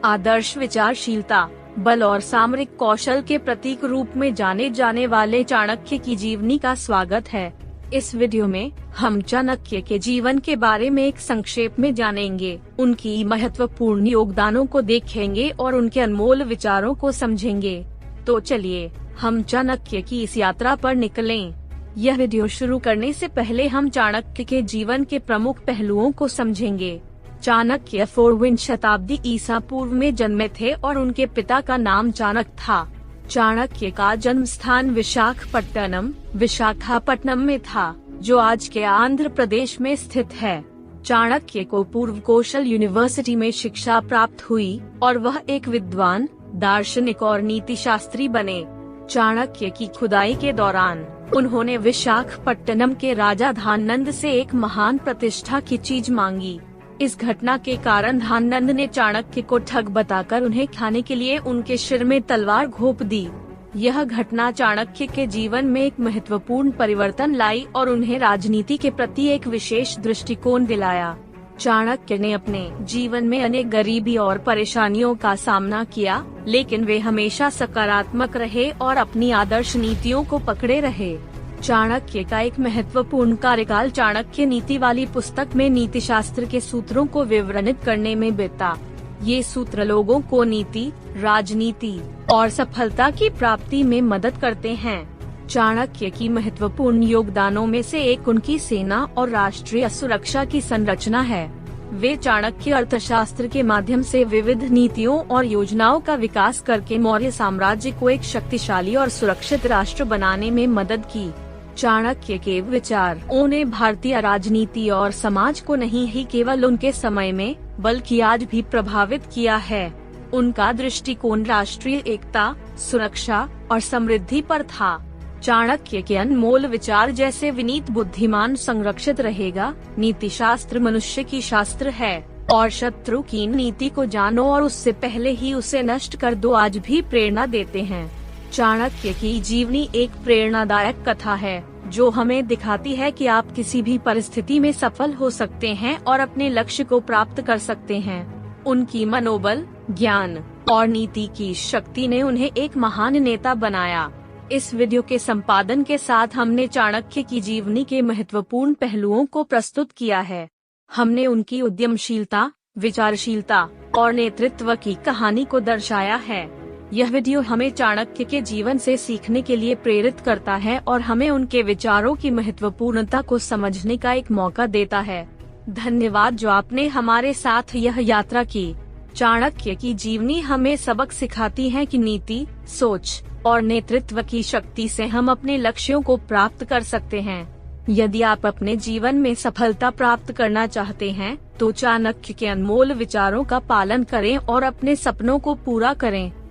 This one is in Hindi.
आदर्श विचारशीलता, बल और सामरिक कौशल के प्रतीक रूप में जाने जाने वाले चाणक्य की जीवनी का स्वागत है। इस वीडियो में हम चाणक्य के जीवन के बारे में एक संक्षेप में जानेंगे, उनकी महत्वपूर्ण योगदानों को देखेंगे और उनके अनमोल विचारों को समझेंगे। तो चलिए हम चाणक्य की इस यात्रा पर निकलें। यह वीडियो शुरू करने से पहले हम चाणक्य के जीवन के प्रमुख पहलुओं को समझेंगे। चाणक्य 4वीं शताब्दी ईसा पूर्व में जन्मे थे और उनके पिता का नाम चाणक्य था। चाणक्य का जन्म स्थान विशाखापट्टनम में था, जो आज के आंध्र प्रदेश में स्थित है। चाणक्य को पूर्व कौशल यूनिवर्सिटी में शिक्षा प्राप्त हुई और वह एक विद्वान, दार्शनिक और नीति शास्त्री बने। चाणक्य की खुदाई के दौरान उन्होंने विशाखापट्टनम के राजा धाननंद से एक महान प्रतिष्ठा की चीज मांगी। इस घटना के कारण धाननंद ने चाणक्य को ठग बताकर उन्हें खाने के लिए उनके सिर में तलवार घोंप दी। यह घटना चाणक्य के जीवन में एक महत्वपूर्ण परिवर्तन लाई और उन्हें राजनीति के प्रति एक विशेष दृष्टिकोण दिलाया। चाणक्य ने अपने जीवन में अनेक गरीबी और परेशानियों का सामना किया, लेकिन वे हमेशा सकारात्मक रहे और अपनी आदर्श नीतियों को पकड़े रहे। चाणक्य का एक महत्वपूर्ण कार्यकाल चाणक्य नीति वाली पुस्तक में नीति शास्त्र के सूत्रों को विवरणित करने में बीता। ये सूत्र लोगों को नीति, राजनीति और सफलता की प्राप्ति में मदद करते हैं। चाणक्य की महत्वपूर्ण योगदानों में से एक उनकी सेना और राष्ट्रीय सुरक्षा की संरचना है। वे चाणक्य अर्थशास्त्र के माध्यम से विविध नीतियों और योजनाओं का विकास करके मौर्य साम्राज्य को एक शक्तिशाली और सुरक्षित राष्ट्र बनाने में मदद की। चाणक्य के विचारों ने भारतीय राजनीति और समाज को नहीं ही केवल उनके समय में, बल्कि आज भी प्रभावित किया है। उनका दृष्टिकोण राष्ट्रीय एकता, सुरक्षा और समृद्धि पर था। चाणक्य के अनमोल विचार जैसे विनीत बुद्धिमान संरक्षित रहेगा, नीति शास्त्र मनुष्य की शास्त्र है और शत्रु की नीति को जानो और उससे पहले ही उसे नष्ट कर दो आज भी प्रेरणा देते हैं। चाणक्य की जीवनी एक प्रेरणादायक कथा है, जो हमें दिखाती है कि आप किसी भी परिस्थिति में सफल हो सकते हैं और अपने लक्ष्य को प्राप्त कर सकते हैं। उनकी मनोबल, ज्ञान और नीति की शक्ति ने उन्हें एक महान नेता बनाया। इस वीडियो के संपादन के साथ हमने चाणक्य की जीवनी के महत्वपूर्ण पहलुओं को प्रस्तुत किया है। हमने उनकी उद्यमशीलता, विचारशीलता और नेतृत्व की कहानी को दर्शाया है। यह वीडियो हमें चाणक्य के जीवन से सीखने के लिए प्रेरित करता है और हमें उनके विचारों की महत्वपूर्णता को समझने का एक मौका देता है। धन्यवाद जो आपने हमारे साथ यह यात्रा की। चाणक्य की जीवनी हमें सबक सिखाती है कि नीति, सोच और नेतृत्व की शक्ति से हम अपने लक्ष्यों को प्राप्त कर सकते हैं। यदि आप अपने जीवन में सफलता प्राप्त करना चाहते हैं, तो चाणक्य के अनमोल विचारों का पालन करें और अपने सपनों को पूरा करें।